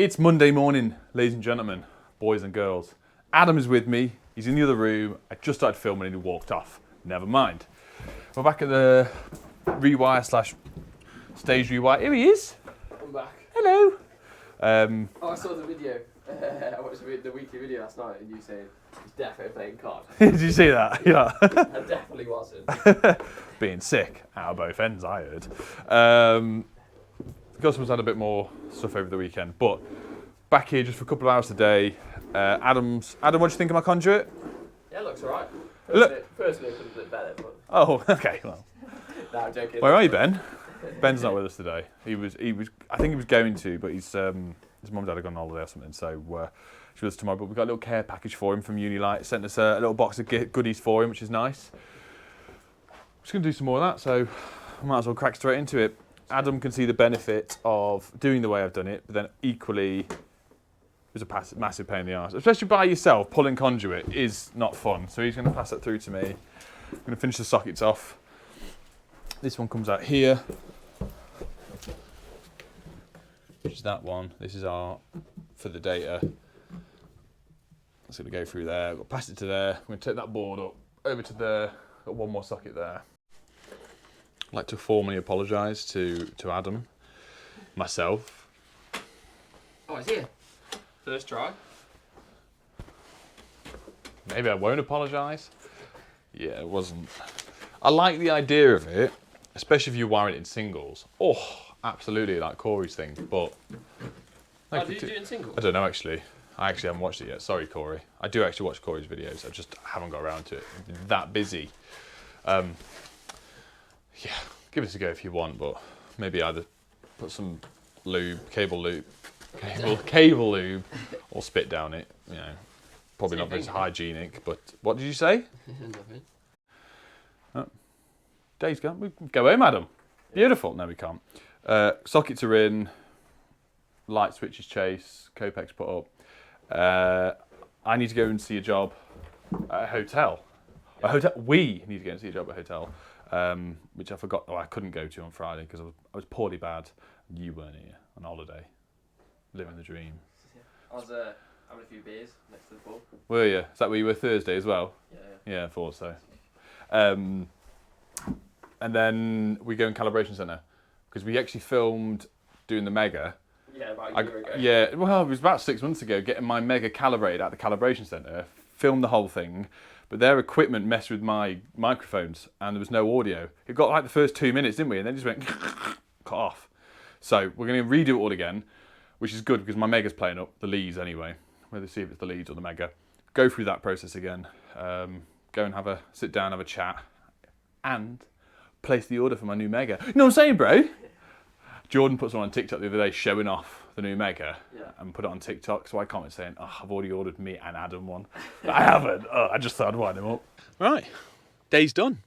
It's Monday morning, ladies and gentlemen, boys and girls. Adam is with me. He's in the other room. I just started filming and he walked off. Never mind. We're back at the rewire / stage rewire. Here he is. I'm back. Hello. I saw the video. I watched the weekly video last night and you saying he's definitely playing COD. Did you see that? Yeah. I definitely wasn't. Being sick out of both ends, I heard. The customers had a bit more stuff over the weekend, but back here just for a couple of hours today. Adam, what do you think of my conduit? Yeah, it looks alright. Personally, it could have been better, but... Oh, okay, well. No, I'm joking. Where are you, Ben? Ben's not with us today. He was. I think he was going to, but his mum and dad have gone on holiday or something, so she's with us tomorrow. But we've got a little care package for him from Unilight. Sent us a little box of goodies for him, which is nice. Just going to do some more of that, so I might as well crack straight into it. Adam can see the benefit of doing the way I've done it, but then equally, it was a massive pain in the arse. Especially by yourself, pulling conduit is not fun. So he's going to pass that through to me. I'm going to finish the sockets off. This one comes out here, which is that one. This is our for the data. It's going to go through there. We'll pass it to there. I'm going to take that board up over to there. Got one more socket there. I'd like to formally apologise to Adam, myself. Oh, it's here. First try. Maybe I won't apologise. Yeah, it wasn't. I like the idea of it, especially if you wire it in singles. Oh, absolutely, like Corey's thing. But Oh, did you do it in singles? I don't know actually. I actually haven't watched it yet. Sorry, Corey. I do actually watch Corey's videos. I just haven't got around to it. I've been that busy. Yeah, give it a go if you want, but maybe either put some lube, cable lube, or spit down it. You know, probably not very hygienic. But what did you say? Nothing. Oh. Day's gone. We can go home, Adam. Beautiful. No, we can't. Sockets are in. Light switches chase. Copex put up. I need to go and see a job at a hotel. A hotel. We need to go and see a job at a hotel. Which I forgot. Oh, I couldn't go to on Friday because I was poorly bad. You weren't here on holiday, living the dream. I was having a few beers next to the pool. Were you? Is that where you were Thursday as well? Yeah. Yeah, I thought so. And then we go in calibration centre because we actually filmed doing the Mega. Yeah, about a year ago. Yeah, well, it was about 6 months ago. Getting my Mega calibrated at the calibration centre, filmed the whole thing. But their equipment messed with my microphones and there was no audio. It got like the first 2 minutes, didn't we? And then just went cut off. So we're going to redo it all again, which is good because my Mega's playing up, the leads anyway. Whether see if it's the leads or the Mega. Go through that process again. Go and sit down, have a chat, and place the order for my new Mega. You know what I'm saying, bro? Jordan put something on TikTok the other day showing off the new Mega and put it on TikTok. So I commented saying, oh, I've already ordered me and Adam one. But I haven't. Oh, I just thought I'd wind him up. Right. Day's done.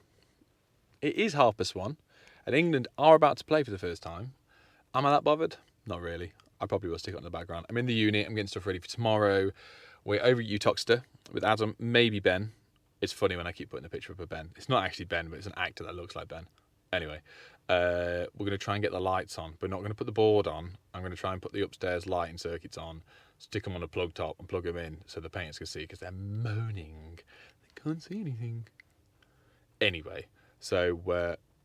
It is 1:30 and England are about to play for the first time. Am I that bothered? Not really. I probably will stick it on the background. I'm in the unit. I'm getting stuff ready for tomorrow. We're over at Utoxter with Adam, maybe Ben. It's funny when I keep putting a picture up of Ben. It's not actually Ben, but it's an actor that looks like Ben. Anyway, we're going to try and get the lights on. We're not going to put the board on. I'm going to try and put the upstairs lighting circuits on, stick them on a plug top and plug them in so the painters can see because they're moaning. They can't see anything. Anyway, so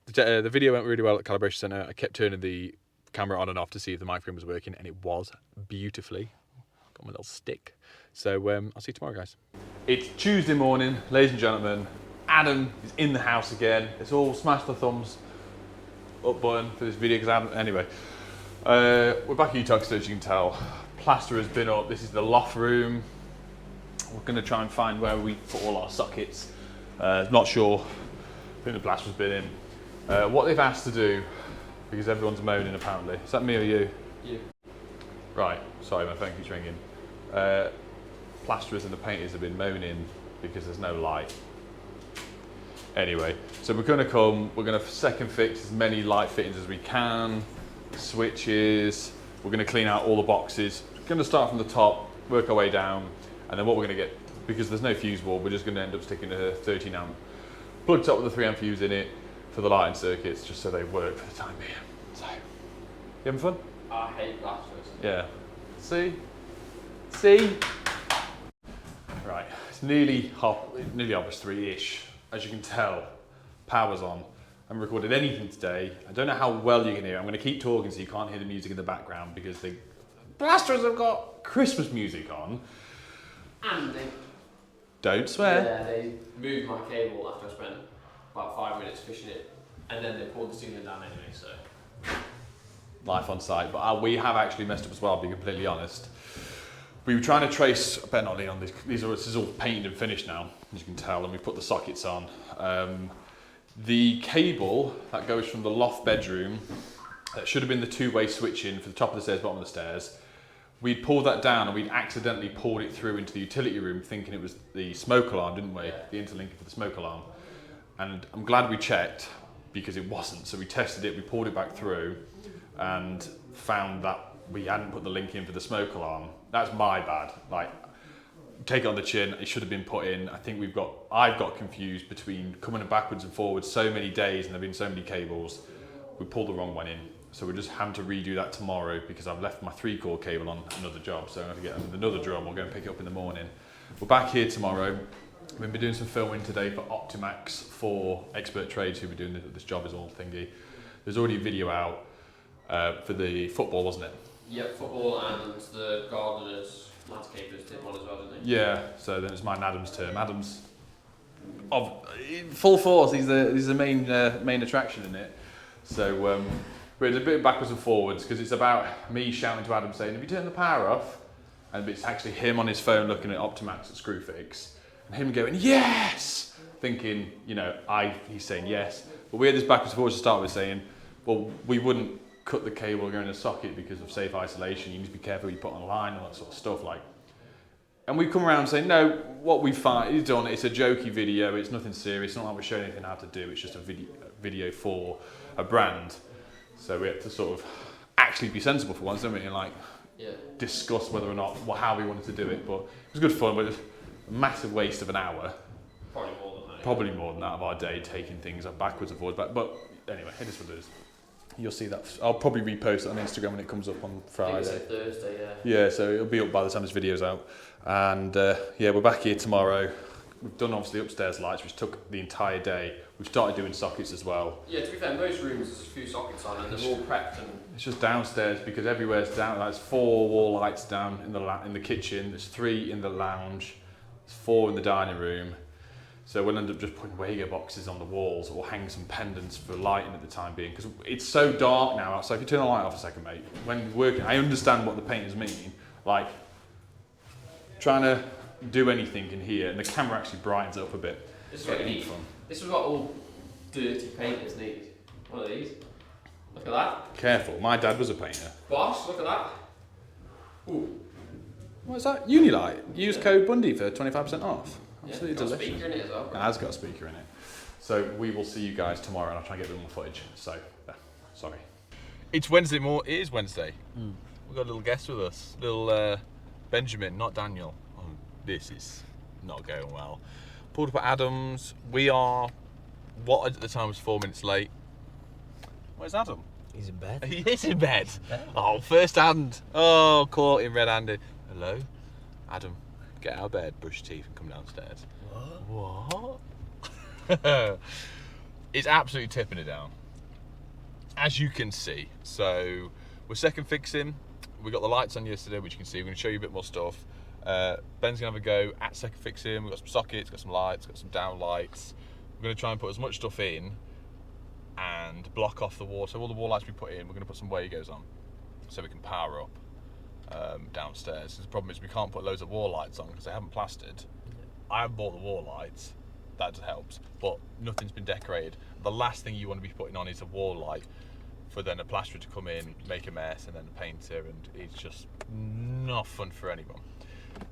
the video went really well at Calibration Centre. I kept turning the camera on and off to see if the microphone was working, and it was beautifully. Got my little stick. So I'll see you tomorrow, guys. It's Tuesday morning, ladies and gentlemen. Adam is in the house again. It's all smash the thumbs up button for this video because Adam. Anyway, we're back at Utoxter, as you can tell. Plaster has been up. This is the loft room. We're going to try and find where we put all our sockets. Not sure. I think the plaster's been in. What they've asked to do, because everyone's moaning apparently. Is that me or you? You. Right. Sorry, my phone keeps ringing. Plasterers and the painters have been moaning because there's no light. Anyway, so we're going to come, we're going to second fix as many light fittings as we can, switches, we're going to clean out all the boxes. We're going to start from the top, work our way down, and then what we're going to get, because there's no fuse board, we're just going to end up sticking a 13 amp plug top with a 3 amp fuse in it for the lighting circuits, just so they work for the time being. So, you having fun? I hate plasterers. Yeah. See? See? Right, it's nearly 3-ish. As you can tell, power's on. I haven't recorded anything today. I don't know how well you can hear. I'm going to keep talking so you can't hear the music in the background because the blasters have got Christmas music on. And they... Don't swear. Yeah, they moved my cable after I spent about 5 minutes fishing it, and then they pulled the ceiling down anyway, so... Life on site, but we have actually messed up as well, to be completely honest. We were trying to trace, I better not lean on this, this is all painted and finished now, as you can tell, and we put the sockets on. The cable that goes from the loft bedroom, that should have been the two-way switch in for the top of the stairs, bottom of the stairs, we'd pulled that down and we'd accidentally pulled it through into the utility room thinking it was the smoke alarm, didn't we? The interlinker for the smoke alarm. And I'm glad we checked because it wasn't. So we tested it, we pulled it back through and found that we hadn't put the link in for the smoke alarm. That's my bad. Like, take it on the chin, it should have been put in. I think I've got confused between coming backwards and forwards so many days and there have been so many cables. We pulled the wrong one in. So we're just having to redo that tomorrow because I've left my 3-core cable on another job. So I'm going to get another drum, we'll go and pick it up in the morning. We're back here tomorrow. We've been doing some filming today for Optimax for Expert Trades who were doing this job is all thingy. There's already a video out for the football, wasn't it? Yep, football and the gardeners, landscapers did one as well, didn't they? Yeah, so then it's mine and Adam's term. Adam's of full force, he's the main attraction in it. So we're a bit backwards and forwards because it's about me shouting to Adam saying, have you turned the power off? And it's actually him on his phone looking at Optimax at Screwfix and him going, yes! Thinking, he's saying yes. But we had this backwards and forwards to start with saying, well, we wouldn't cut the cable or go in a socket because of safe isolation. You need to be careful what you put online and all that sort of stuff. And we come around saying, no, what we find is done, it's a jokey video, it's nothing serious, it's not like we're showing anything how to do, it's just a video for a brand. So we had to sort of actually be sensible for once, didn't we? And discuss whether or not, how we wanted to do it. But it was good fun, but it was a massive waste of an hour. Probably more than that of our day, taking things up backwards and forwards. But anyway, it is what it is. You'll see that. I'll probably repost it on Instagram when it comes up on Friday. I think it's Thursday, Yeah, so it'll be up by the time this video's out. And we're back here tomorrow. We've done obviously upstairs lights, which took the entire day. We've started doing sockets as well. Yeah, to be fair, most rooms there's a few sockets on and they're all prepped. And it's just downstairs because everywhere's down. There's 4 wall lights down in the kitchen. There's 3 in the lounge. There's 4 in the dining room. So we'll end up just putting Wago boxes on the walls or hang some pendants for lighting at the time being because it's so dark now outside. If you turn the light off a second, mate, when working, I understand what the painters mean. Like trying to do anything in here and the camera actually brightens it up a bit. This is what you need. This is what all dirty painters need. One of these. Look at that. Careful, my dad was a painter. Boss, look at that. Ooh. What's that? Unilight. Use code Bundy for 25% off. Absolutely got delicious. A speaker in it as well. It has got a speaker in it. So we will see you guys tomorrow and I'll try and get a bit more footage. So, sorry. It's Wednesday morning. It is Wednesday. We've got a little guest with us. Little Benjamin, not Daniel. Oh, this is not going well. Pulled up at Adam's. We are, what at the time was 4 minutes late. Where's Adam? He's in bed. He is in bed. Oh, first hand. Oh, caught him red-handed. Hello? Adam, get out of bed, brush your teeth and come downstairs. What? It's absolutely tipping it down. As you can see. So, we're second fixing. We got the lights on yesterday, which you can see. We're going to show you a bit more stuff. Ben's going to have a go at second fixing. We've got some sockets, got some lights, got some down lights. We're going to try and put as much stuff in and block off the wall. So all the wall lights we put in, we're going to put some Wagos on so we can power up downstairs. The problem is we can't put loads of wall lights on because they haven't plastered. I haven't bought the wall lights. That helps, but nothing's been decorated. The last thing you want to be putting on is a wall light for then a plasterer to come in, make a mess, and then a painter, and it's just not fun for anyone.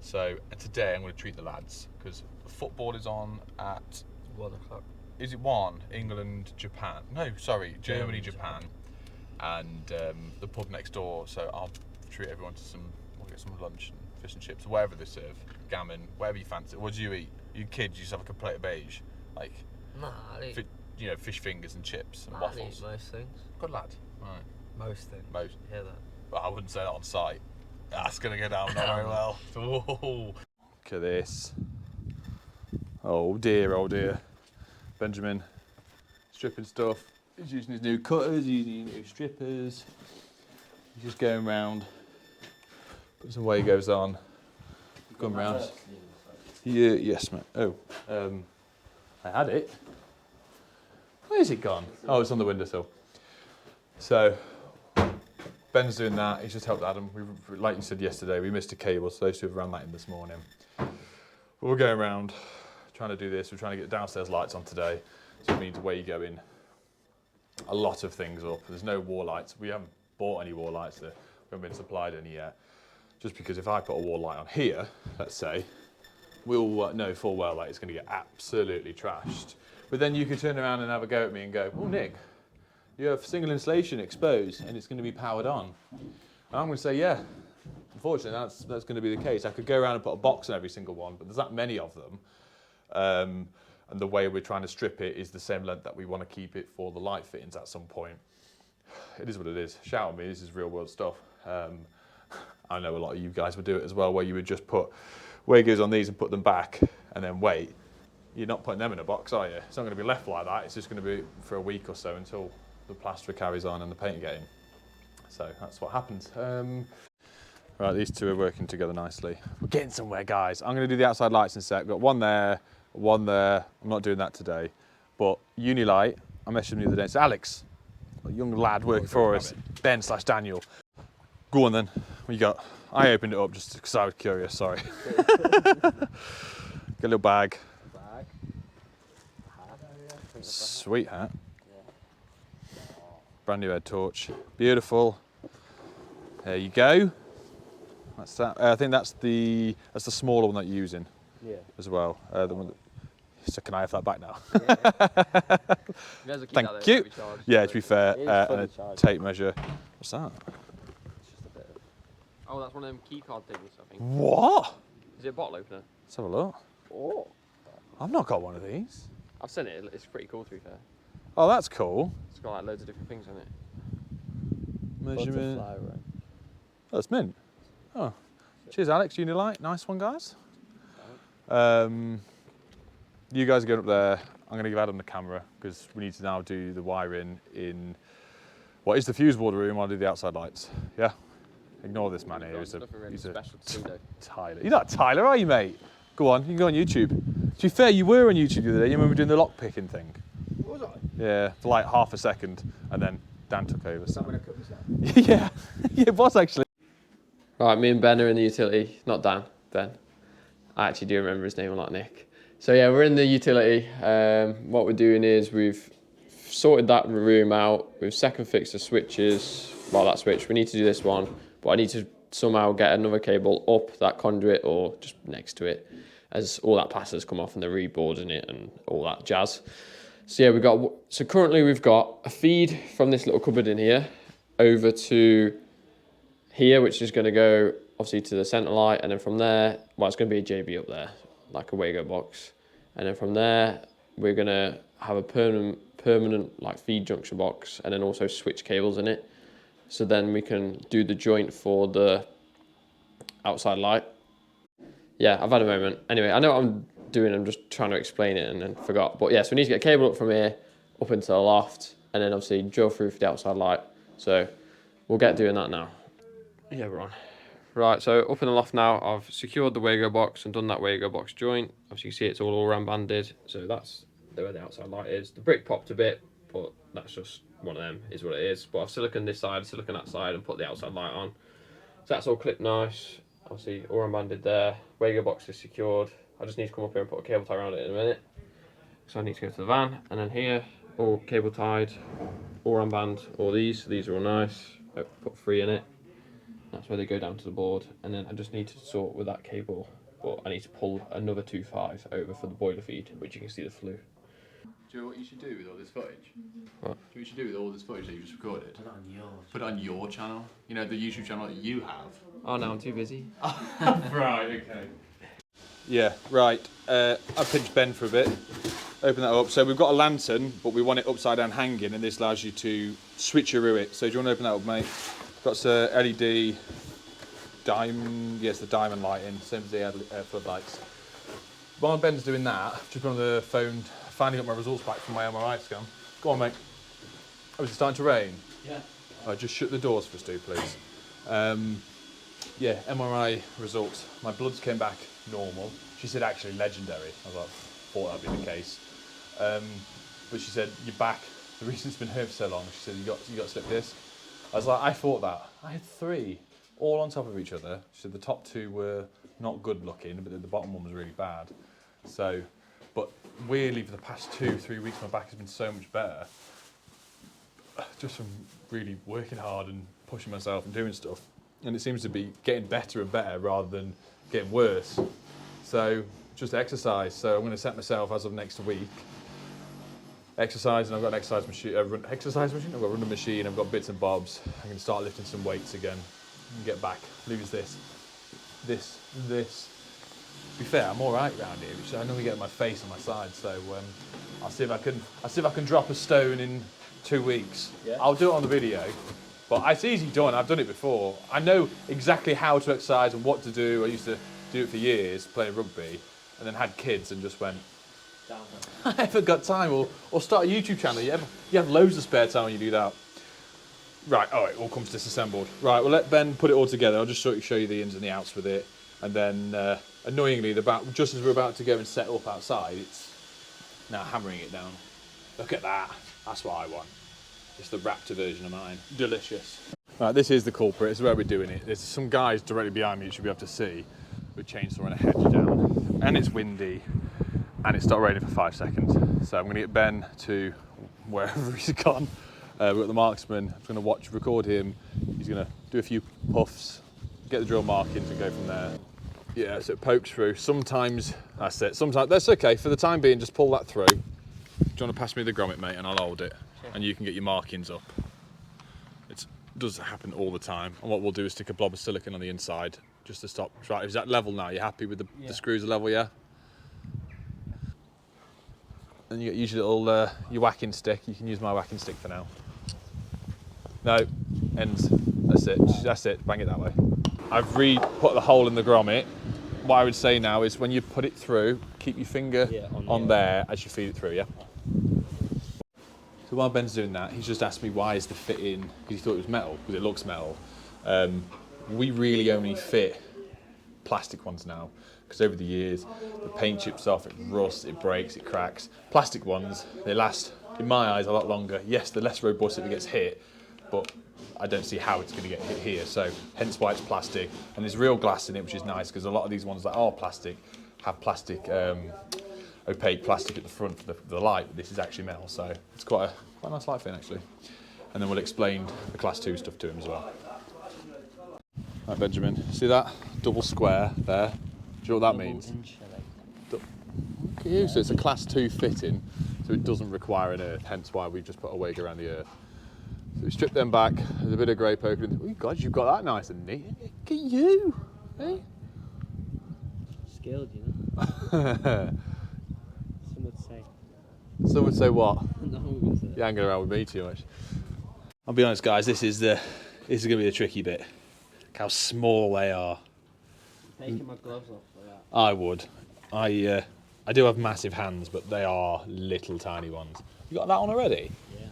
So today I'm going to treat the lads because football is on at 1 o'clock. Is it 1? England, Japan. No, sorry, Germany, Japan, and the pub next door. So I'll treat everyone to we'll get some lunch and fish and chips, whatever they serve, gammon, whatever you fancy. What do you eat? You kids, you just have like a plate of beige, like Nah, I eat, fish fingers and chips and I waffles. eat most things. Good lad. Right. Most things. Most. You hear that? But I wouldn't say that on site. That's going to go down not very well. Ooh. Look at this. Oh dear. Benjamin stripping stuff. He's using his new cutters, using his new strippers. He's just going round, putting some Wagos on. Going round. Yeah, yes, mate. Oh, I had it. Where's it gone? Oh, it's on the windowsill. So, Ben's doing that. He's just helped Adam. Like you said yesterday, we missed a cable, so those two have ran that in this morning. But we're going around trying to do this. We're trying to get downstairs lights on today. So it means where you go in. A lot of things up. There's no wall lights. We haven't bought any wall lights. We haven't been supplied any yet. Just because if I put a wall light on here, let's say, we'll know full well that it's going to get absolutely trashed. But then you could turn around and have a go at me and go, oh, Nick, you have single installation exposed and it's going to be powered on. And I'm going to say, yeah, unfortunately, that's going to be the case. I could go around and put a box on every single one, but there's that many of them. And the way we're trying to strip it is the same length that we want to keep it for the light fittings at some point. It is what it is. Shout at me, this is real world stuff. I know a lot of you guys would do it as well, where you would just put Wagos on these and put them back and then wait. You're not putting them in a box, are you? It's not going to be left like that. It's just going to be for a week or so until the plaster carries on and the paint get in. So that's what happens. Right, these two are working together nicely. We're getting somewhere, guys. I'm going to do the outside lights in a sec. We've got one there, one there. I'm not doing that today. But Unilight, I messaged him the other day. It's Alex, a young lad working for us, Ben/Daniel. Go on then. What you got? I opened it up just because I was curious, sorry. Get a little bag. Sweet hat. Brand new head torch. Beautiful. There you go. That's that. I think that's the smaller one that you're using. Yeah. As well. The one that, so can I have that back now? Yeah. Thank you. Yeah, to be fair, and a tape measure. What's that? It's just a bit of... Oh, that's one of them key card things, I think. What? Is it a bottle opener? Let's have a look. Oh. I've not got one of these. I've seen it. It's pretty cool, to be fair. Oh, that's cool. It's got like loads of different things on it. Measurement. Oh, that's mint. Oh, cheers, Alex. Unilight. Nice one, guys. You guys are going up there. I'm going to give Adam the camera because we need to now do the wiring in what is the fuse board room. I'll do the outside lights. Yeah. Ignore this man here. He's a Tyler. You're not Tyler, are you, mate? Go on. You can go on YouTube. To be fair, you were on YouTube the other day. You remember doing the lock picking thing? Was I? Yeah, for like half a second, and then Dan took over. Is that when I cut myself? Yeah, yeah, it was actually. Right, me and Ben are in the utility. Not Dan, Ben. I actually do remember his name a lot, Nick. So yeah, we're in the utility. What we're doing is we've sorted that room out. We've second fixed the switches. Well, that switch. We need to do this one, but I need to somehow get another cable up that conduit or just next to it, as all that plaster's come off and they're reboarding it and all that jazz. So yeah, so currently we've got a feed from this little cupboard in here over to here, which is going to go obviously to the centre light, and then from there, well, it's going to be a JB up there, like a Wago box, and then from there we're going to have a permanent like feed junction box, and then also switch cables in it. So then we can do the joint for the outside light. Yeah, I've had a moment. Anyway, I know what I'm doing. I'm just trying to explain it and then forgot. But yeah, so we need to get a cable up from here, up into the loft, and then obviously drill through for the outside light. So we'll get doing that now. Yeah, we're on. Right, so up in the loft now, I've secured the Wago box and done that Wago box joint. Obviously you see it's all around banded. So that's where the outside light is. The brick popped a bit, but that's just one of them, is what it is. But I've silicon this side, silicon that side, and put the outside light on. So that's all clipped nice. Obviously all around banded there. Wago box is secured. I just need to come up here and put a cable tie around it in a minute. So I need to go to the van, and then here, all cable tied, all around band, all these. So these are all nice. I put 3 in it. That's where they go down to the board, and then I just need to sort with that cable, but I need to pull another 2.5 over for the boiler feed, which you can see the flue. Do you know what you should do with all this footage? What? Do you know what you should do with all this footage that you just recorded? Put it on yours. Put it on your channel. You know, the YouTube channel that you have. Oh no, I'm too busy. Right, okay. Yeah, right. I pinched Ben for a bit. Open that up. So we've got a lantern, but we want it upside down hanging, and this allows you to switcheroo it. So do you want to open that up, mate? Got some LED diamond, yes, the diamond lighting, same as the air floodlights. While Ben's doing that, I've just been on the phone, finally got my results back from my MRI scan. Go on, mate. Oh, is it starting to rain? Yeah. Just shut the doors for us, do please. Yeah, MRI results. My bloods came back normal. She said actually legendary. I was like, thought that'd be the case. But she said your back. The reason it's been hurt for so long. She said you got slip disc. I was like, I thought that. I had 3, all on top of each other. She said the top 2 were not good looking, but the bottom one was really bad. So, but weirdly for the past 2-3 weeks, my back has been so much better. Just from really working hard and pushing myself and doing stuff. And it seems to be getting better and better rather than getting worse. So just exercise. So I'm going to set myself as of next week. Exercise, and I've got an exercise machine. I've got a running machine. I've got bits and bobs. I'm going to start lifting some weights again. And get back. Lose this. To be fair, I'm all right around here, which I normally get my face on my side. So I'll see if I can drop a stone in 2 weeks. Yeah. I'll do it on the video. But it's easy done. I've done it before. I know exactly how to exercise and what to do. I used to do it for years, playing rugby, and then had kids and just went, I haven't got time. Or start a YouTube channel. You have loads of spare time when you do that. Right, all right, all comes disassembled. Right, we'll let Ben put it all together. I'll just show you the ins and the outs with it. And then, annoyingly, just as we're about to go and set up outside, it's now hammering it down. Look at that. That's what I want. It's the Raptor version of mine. Delicious. Right, this is the culprit. This is where we're doing it. There's some guys directly behind me you should be able to see with chainsaw and a hedge down. And it's windy. And it started raining for 5 seconds. So I'm going to get Ben to wherever he's gone. We've got the marksman. I'm going to record him. He's going to do a few puffs, get the drill markings and go from there. Yeah, so it pokes through. Sometimes, that's it. Sometimes, that's okay. For the time being, just pull that through. Do you want to pass me the grommet, mate, and I'll hold it. And you can get your markings up. It does happen all the time. And what we'll do is stick a blob of silicone on the inside just to stop. Right, is that level now? You're happy with the screws are level, yeah? And you use your little your whacking stick. You can use my whacking stick for now. No, ends. That's it. That's it. Bang it that way. I've put the hole in the grommet. What I would say now is when you put it through, keep your finger on there as you feed it through, yeah? So while Ben's doing that, he's just asked me why is the fit in, because he thought it was metal, because it looks metal. We really only fit plastic ones now, because over the years, the paint chips off, it rusts, it breaks, it cracks. Plastic ones, they last, in my eyes, a lot longer. Yes, they're less robust if it gets hit, but I don't see how it's going to get hit here, so hence why it's plastic. And there's real glass in it, which is nice, because a lot of these ones that are plastic have plastic, opaque plastic at the front for the light, but this is actually metal, so it's quite a nice light fin actually. And then we'll explain the class 2 stuff to him as well. Right, Benjamin, see that double square there? Do you know what that means? Look at you, so it's a class 2 fitting, so it doesn't require an earth, hence why we've just put a wig around the earth. So we strip them back, there's a bit of grey poker in. Oh God, you've got that nice and neat. Look at you, eh? Skilled, you know. Some would say. Some would say what? No one would say. You're hanging around with me too much. I'll be honest, guys. This is going to be the tricky bit. Look how small they are. Taking my gloves off for that. I would. I do have massive hands, but they are little tiny ones. You got that on already? Yeah.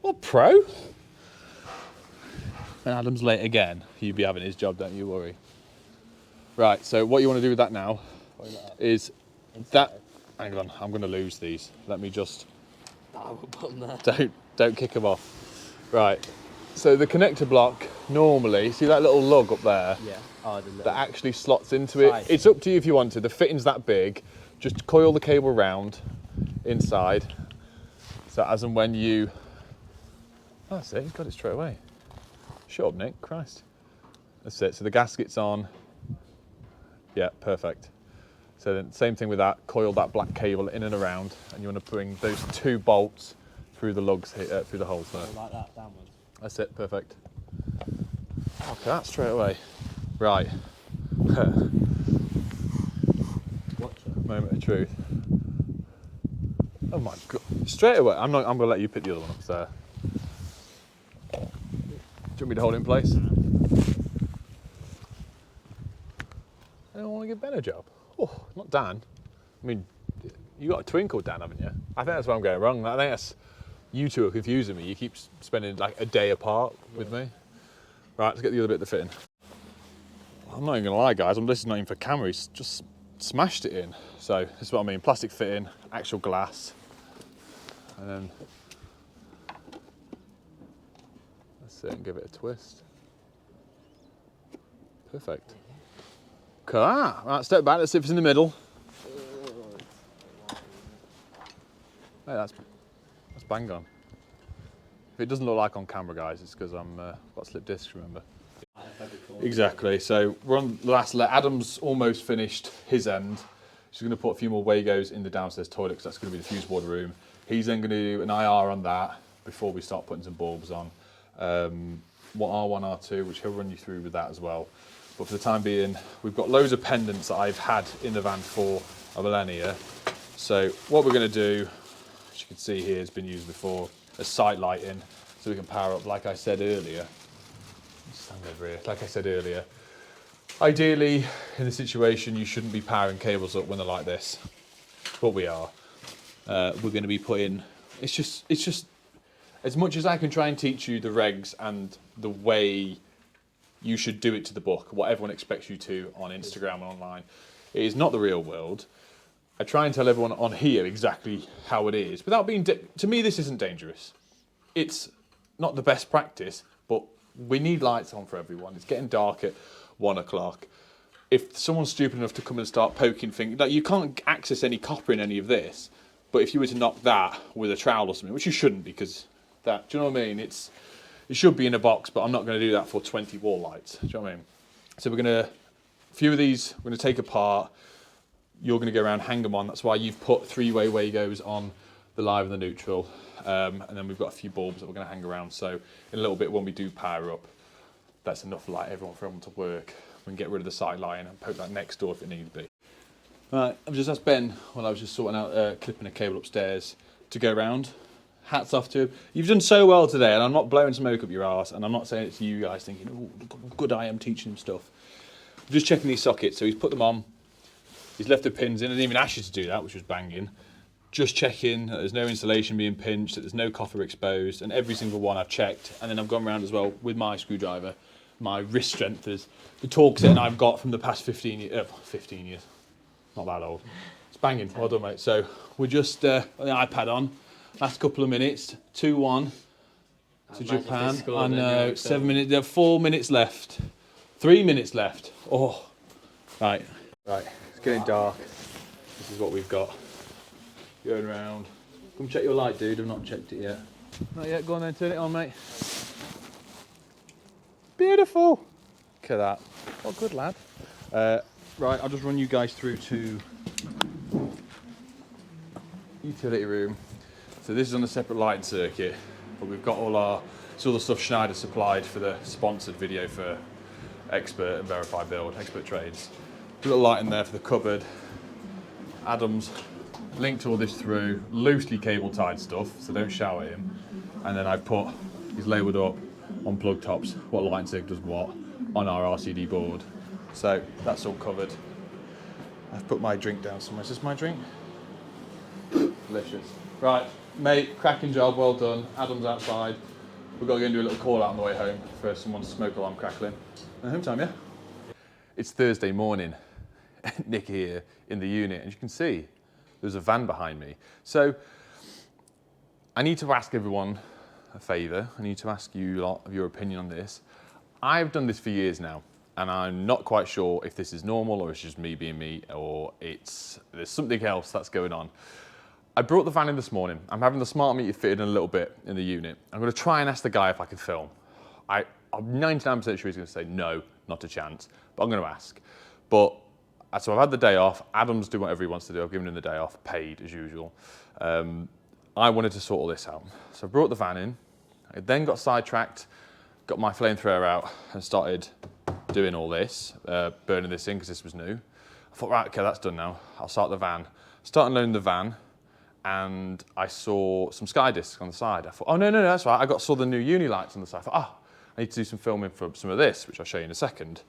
Well, pro. When Adam's late again, he'll be having his job, don't you worry. Right. So what you want to do with that now is that. Hang on, I'm going to lose these. Let me just. I will put them there. Don't kick them off. Right. So the connector block normally, see that little lug up there? Yeah. Oh, the little. That actually slots into it. It's up to you if you want to. The fitting's that big. Just coil the cable round inside. So as and when you. That's it. He's got it straight away. Shut up, Nick. Christ. That's it. So the gasket's on. Yeah, perfect. So then same thing with that, coil that black cable in and around, and you want to bring those 2 bolts through the lugs, through the holes there. Like that, downwards. That's it, perfect. Okay, that straight away. Right. Watch it. Moment of truth. Oh my God, straight away. I'm going to let you pick the other one up there. Do you want me to hold it in place? Anyone want to give Ben a job? Oh, not Dan. I mean, you got a twin called Dan, haven't you? I think that's where I'm going wrong. I think that's you two are confusing me. You keep spending like a day apart with me. Right, let's get the other bit of the fitting. I'm not even gonna lie, guys. This is not even for camera. He's just smashed it in. So this is what I mean: plastic fitting, actual glass, and then let's sit and give it a twist. Perfect. Look at that. Right, step back. Let's see if it's in the middle. Hey, that's bang on. If it doesn't look like on camera, guys, it's because I'm got slip discs, remember? Exactly. So we're on the last leg. Adam's almost finished his end. She's going to put a few more Wagos in the downstairs toilet because that's going to be the fuse board room. He's then going to do an IR on that before we start putting some bulbs on. What R1, R2, which he'll run you through with that as well. But for the time being, we've got loads of pendants that I've had in the van for a millennia. So what we're going to do, as you can see here, has been used before as site lighting, so we can power up. Like I said earlier, stand over here. Like I said earlier, ideally in this situation, you shouldn't be powering cables up when they're like this, but we are. We're going to be putting. It's just as much as I can try and teach you the regs and the way you should do it to the book, what everyone expects you to on Instagram and online. It is not the real world. I try and tell everyone on here exactly how it is, without being, to me this isn't dangerous. It's not the best practice, but we need lights on for everyone. It's getting dark at 1 o'clock. If someone's stupid enough to come and start poking things, like you can't access any copper in any of this, but if you were to knock that with a trowel or something, which you shouldn't because that, do you know what I mean? It should be in a box, but I'm not going to do that for 20 wall lights. Do you know what I mean? So a few of these, we're going to take apart. You're going to go around, hang them on. That's why you've put 3-way Wagos on the live and the neutral. And then we've got a few bulbs that we're going to hang around. So in a little bit, when we do power up, that's enough light for everyone to work. We can get rid of the side line and poke that next door if it needs be. Right, I've just asked Ben while I was just sorting out clipping a cable upstairs to go around. Hats off to him. You've done so well today, and I'm not blowing smoke up your arse, and I'm not saying it's you guys thinking, oh, look how good I am teaching him stuff. I'm just checking these sockets, so he's put them on. He's left the pins in. I didn't even ask you to do that, which was banging. Just checking that there's no insulation being pinched, that there's no copper exposed, and every single one I've checked. And then I've gone around as well with my screwdriver, my wrist strengthers, the torque setting I've got from the past 15 years, not that old. It's banging, well done mate. So we're just got the iPad on, last couple of minutes, 2-1 to Japan. I know, 7 minutes, there are 4 minutes left, 3 minutes left. Oh, right, it's getting dark. This is what we've got. Going around. Come check your light, dude. I've not checked it yet. Not yet. Go on then. Turn it on, mate. Beautiful. Look at that. Oh, good lad. Right, I'll just run you guys through to utility room. So this is on a separate lighting circuit, but we've got all the stuff Schneider supplied for the sponsored video for Expert and Verified Build, Expert Trades. A little light in there for the cupboard. Adam's linked all this through, loosely cable tied stuff, so don't shout at him. And then he's labelled up on plug tops what lighting circuit does what on our RCD board. So that's all covered. I've put my drink down somewhere. Is this my drink? Delicious. Right, mate, cracking job, well done. Adam's outside. We've got to go and do a little call out on the way home for someone's smoke alarm crackling. And home time, yeah? It's Thursday morning. Nick here in the unit, and you can see there's a van behind me. So I need to ask everyone a favour. I need to ask you a lot of your opinion on this. I've done this for years now, and I'm not quite sure if this is normal or it's just me being me or there's something else that's going on. I brought the van in this morning. I'm having the smart meter fitted in a little bit in the unit. I'm going to try and ask the guy if I can film. I'm 99% sure he's going to say no, not a chance, but I'm going to ask. So I've had the day off. Adam's doing whatever he wants to do. I've given him the day off, paid as usual. I wanted to sort all this out. So I brought the van in. I then got sidetracked, got my flamethrower out and started doing all this, burning this in because this was new. I thought, right, okay, that's done now. I'll start the van. Started loading the van and I saw some sky discs on the side. I thought, oh, no, that's right. Saw the new uni lights on the side. I thought, I need to do some filming for some of this, which I'll show you in a second.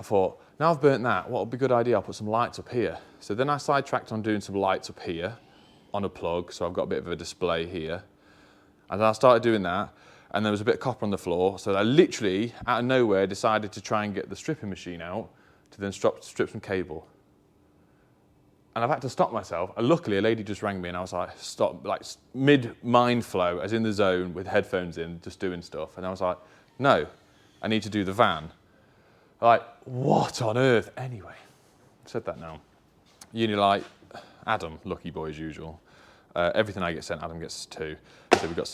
I thought, now I've burnt that, what would be a good idea? I'll put some lights up here. So then I sidetracked on doing some lights up here on a plug, so I've got a bit of a display here. And then I started doing that, and there was a bit of copper on the floor, so I literally, out of nowhere, decided to try and get the stripping machine out to then strip some cable. And I've had to stop myself. And luckily, a lady just rang me, and I was like, stop, like mid-mind flow, as in the zone, with headphones in, just doing stuff. And I was like, no, I need to do the van. Like, what on earth? Anyway, I've said that now. Unilight, Adam, lucky boy as usual. Everything I get sent, Adam gets too. So we've got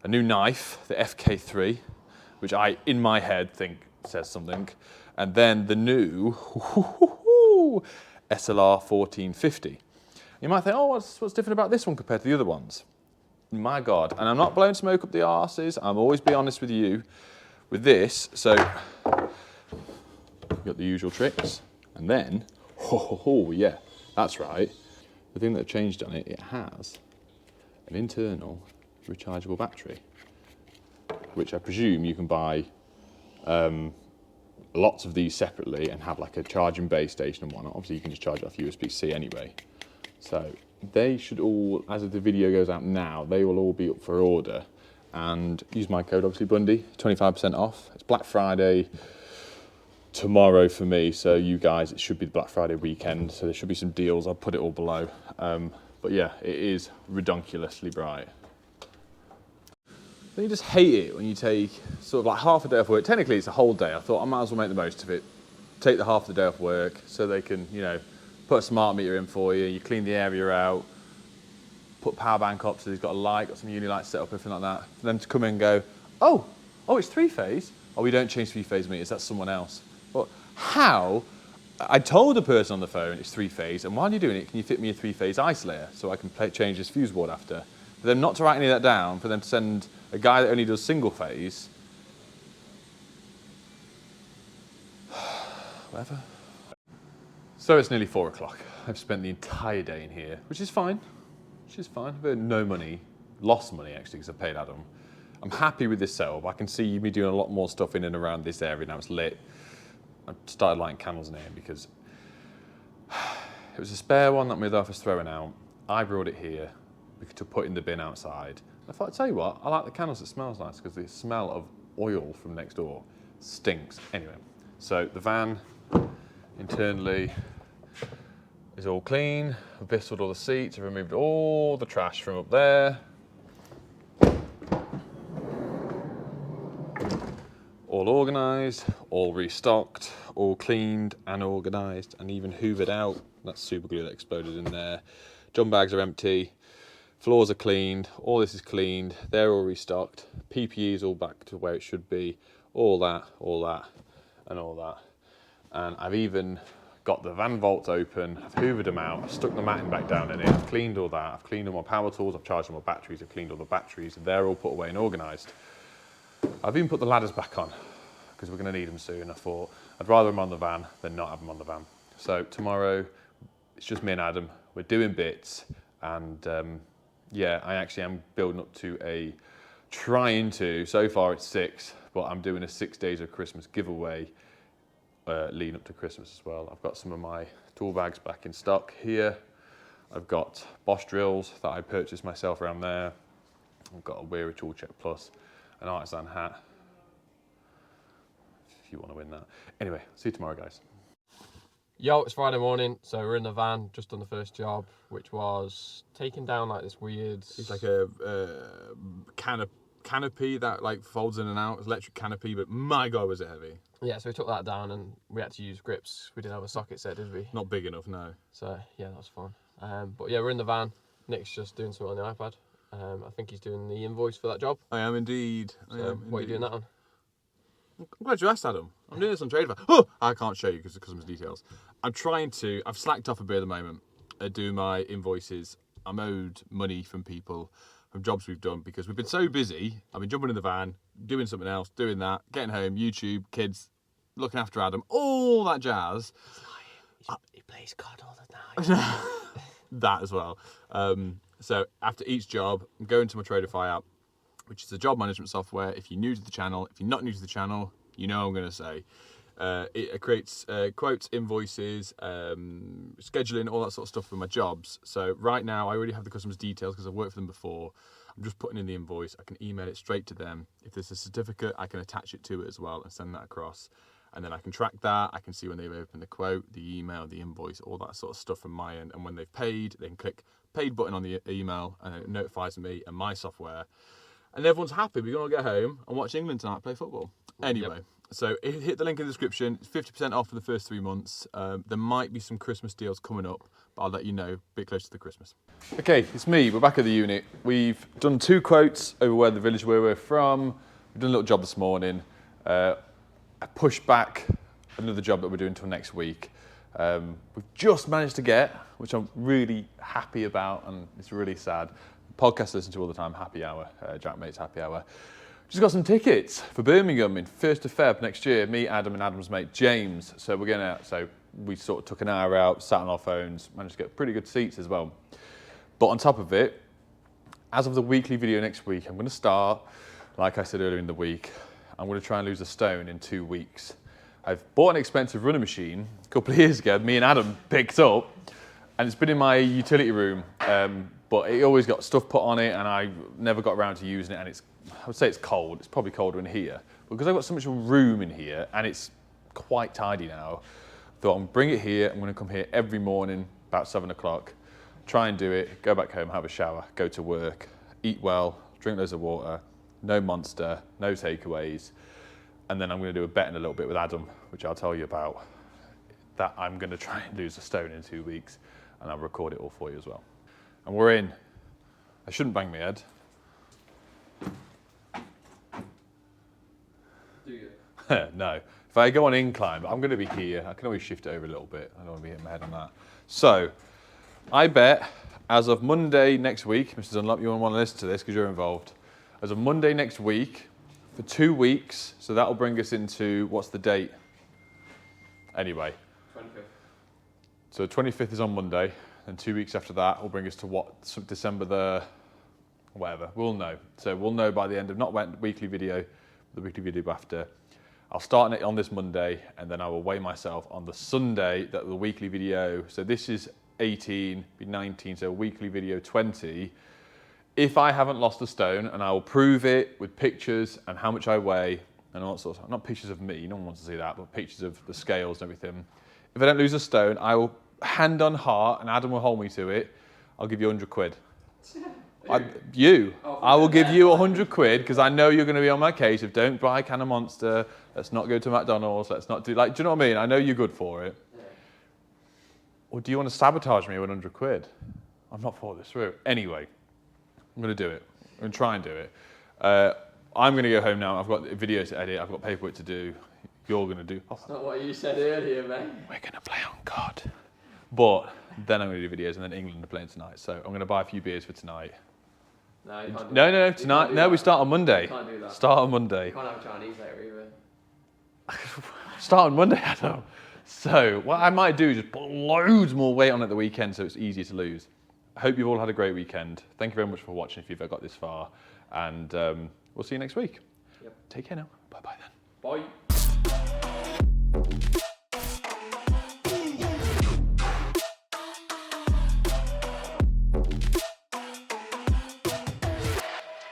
a new knife, the FK3, which I, in my head, think says something. And then the new SLR 1450. You might think, oh, what's different about this one compared to the other ones? My God, and I'm not blowing smoke up the arses. I'm always be honest with you with this. So you've got the usual tricks. And then, yeah, that's right. The thing that changed on it, it has an internal rechargeable battery, which I presume you can buy lots of these separately and have like a charging base station and whatnot. Obviously you can just charge it off USB-C anyway. So they should all, as the video goes out now, they will all be up for order. And use my code, obviously Bundy, 25% off. It's Black Friday tomorrow for me, so you guys, it should be the Black Friday weekend, so there should be some deals. I'll put it all below. But yeah, it is redonkulously bright. Don't you just hate it when you take sort of like half a day off work? Technically it's a whole day. I thought I might as well make the most of it. Take the half of the day off work so they can, you know, put a smart meter in for you, you clean the area out, put power bank up so he's got a light, got some uni lights set up, everything like that. For them to come in and go, oh, it's 3-phase? Oh, we don't change 3-phase meters, that's someone else. Well, how? I told the person on the phone it's 3-phase, and while you're doing it, can you fit me a 3-phase isolator so I can change this fuse board after? For them not to write any of that down, for them to send a guy that only does single phase, whatever. So it's nearly 4 o'clock. I've spent the entire day in here, which is fine. I've earned no money, lost money actually, because I paid Adam. I'm happy with this setup. I can see me doing a lot more stuff in and around this area now it's lit. I started lighting candles in here because it was a spare one that my other half was throwing out. I brought it here to put in the bin outside. I thought, I'll tell you what, I like the candles, it smells nice because the smell of oil from next door stinks. Anyway, so the van internally is all clean. I've whistled all the seats, I've removed all the trash from up there. All organised, all restocked, all cleaned and organised, and even hoovered out. That's super glue that exploded in there. Jump bags are empty, floors are cleaned, all this is cleaned, they're all restocked, PPE is all back to where it should be, all that, and all that. And I've even got the van vaults open, I've hoovered them out, I've stuck the matting back down in it, I've cleaned all that, I've cleaned all my power tools, I've charged all my batteries, I've cleaned all the batteries, and they're all put away and organised. I've even put the ladders back on because we're going to need them soon. I thought I'd rather them on the van than not have them on the van. So tomorrow it's just me and Adam. We're doing bits, and yeah, I actually am building up to so far it's 6, but I'm doing a 6 days of Christmas giveaway leading up to Christmas as well. I've got some of my tool bags back in stock here. I've got Bosch drills that I purchased myself around there. I've got a Weir Tool Check Plus, an artisan hat, if you want to win that. Anyway, see you tomorrow, guys. Yo, it's Friday morning, so we're in the van, just on the first job, which was taking down like this weird... It's like a canopy that like folds in and out. It's electric canopy, but my God, was it heavy. Yeah, so we took that down and we had to use grips. We didn't have a socket set, did we? Not big enough, no. So, yeah, that was fun. But yeah, we're in the van. Nick's just doing something on the iPad. I think he's doing the invoice for that job. I am indeed. So what are you doing that on? I'm glad you asked, Adam. I'm doing this on Tradeify. Oh, I can't show you because of customer's details. I've slacked off a bit at the moment at doing my invoices. I'm owed money from people, from jobs we've done, because we've been so busy. I've been jumping in the van, doing something else, doing that, getting home, YouTube, kids, looking after Adam, all that jazz. He plays COD all the time. That as well. So after each job, I'm going to my Tradeify app, which is a job management software. If you're new to the channel, if you're not new to the channel, you know what I'm going to say. It creates quotes, invoices, scheduling, all that sort of stuff for my jobs. So right now I already have the customer's details because I've worked for them before. I'm just putting in the invoice. I can email it straight to them. If there's a certificate, I can attach it to it as well and send that across. And then I can track that. I can see when they've opened the quote, the email, the invoice, all that sort of stuff from my end. And when they've paid, they can click paid button on the email and it notifies me and my software. And everyone's happy. We're going to get home and watch England tonight play football. Anyway, so hit the link in the description. It's 50% off for the first 3 months. There might be some Christmas deals coming up, but I'll let you know a bit closer to Christmas. Okay, it's me. We're back at the unit. We've done 2 quotes over where the village where we're from. We've done a little job this morning. I pushed back another job that we're doing until next week. We've just managed to get, which I'm really happy about, and it's really sad. Podcast I listen to all the time, Happy Hour, Jack Mate's Happy Hour. Just got some tickets for Birmingham in 1st of Feb next year. Me, Adam, and Adam's mate James. So we're going out. So we sort of took an hour out, sat on our phones, managed to get pretty good seats as well. But on top of it, as of the weekly video next week, I'm going to start, like I said earlier in the week, I'm going to try and lose a stone in 2 weeks. I've bought an expensive running machine a couple of years ago. Me and Adam picked up, and it's been in my utility room. But it always got stuff put on it and I never got around to using it, and I would say it's cold. It's probably colder in here. But because I've got so much room in here and it's quite tidy now, I thought I'm going to bring it here. I'm going to come here every morning about 7 o'clock, try and do it, go back home, have a shower, go to work, eat well, drink loads of water, no Monster, no takeaways. And then I'm going to do a bet in a little bit with Adam, which I'll tell you about, that I'm going to try and lose a stone in 2 weeks, and I'll record it all for you as well. And we're in. I shouldn't bang my head. Do you? No. If I go on incline, I'm going to be here. I can always shift it over a little bit. I don't want to be hitting my head on that. So, I bet as of Monday next week, Mr. Dunlop, you won't want to listen to this because you're involved. As of Monday next week, for 2 weeks, so that'll bring us into, what's the date? Anyway. 25th. So 25th is on Monday. And 2 weeks after that will bring us to what, December the, whatever, we'll know. So we'll know by the end of, not weekly video, the weekly video after. I'll start it on this Monday, and then I will weigh myself on the Sunday that the weekly video, so this is 18, be 19, so weekly video 20. If I haven't lost a stone, and I will prove it with pictures and how much I weigh, and all sorts of, not pictures of me, no one wants to see that, but pictures of the scales and everything. If I don't lose a stone, I will, hand on heart, and Adam will hold me to it, I'll give you 100 quid. I will give you 100 quid because I know you're going to be on my case of don't buy a can of Monster, let's not go to McDonald's, let's not do, like, do you know what I mean? I know you're good for it. Yeah. Or do you want to sabotage me with 100 quid? I'm not thought this through. Anyway, I'm going to do it. I'm going to try and do it. I'm going to go home now. I've got videos to edit, I've got paperwork to do. You're going to do. That's not what you said earlier, mate. We're going to play on God. But then I'm going to do videos, and then England are playing tonight. So I'm going to buy a few beers for tonight. No, you can't do no, that. no, tonight. No, we start on Monday. You can't do that. Start on Monday. You can't have Chinese later either. Start on Monday, Adam. So what I might do is just put loads more weight on at the weekend so it's easier to lose. I hope you've all had a great weekend. Thank you very much for watching if you've got this far. And we'll see you next week. Yep. Take care now. Bye-bye then. Bye.